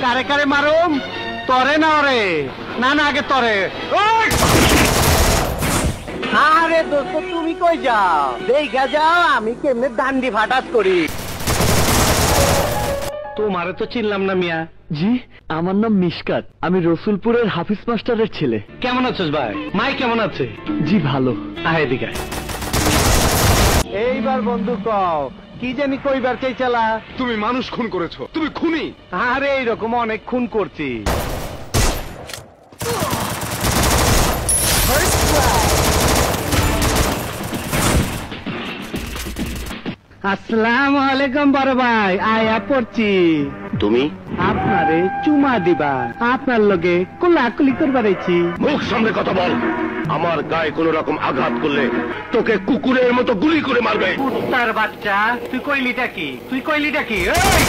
কারে কারে মারুম? তরে না ওরে? না না আগে তরে। আরে দোস্ত তুমি কই যাও? দেখা যাও আমি কেমনে ডান্ডি ফাটাস করি। তোমারে তো চিনলাম না মিয়া। জি, আমার নাম মিশকাত, আমি রসুলপুরের হাফিজ মাস্টারের ছেলে। কেমন আছিস ভাই? মাই কেমন আছে? জি ভালো। আয় এদিকে। এইবার বন্ধু কও কি জানি কইবার চাইছিলা? তুমি মানুষ খুন করেছো, তুমি খুনি। আরে এইরকম অনেক খুন করছি। আসসালামু আলাইকুম বড় ভাই, আয়া পড়ছি। তুমি আপনারে চুমা দিবা, আপনার লগে কোলাকুলি করবার আইছি। মুখ সামনে কথা বল। আমার গায়ে কোন রকম আঘাত করলে তোকে কুকুরের মতো গুলি করে মারবে। কুত্তার বাচ্চা, তুই কইলিটা কি? তুই কইলিটা কি? এই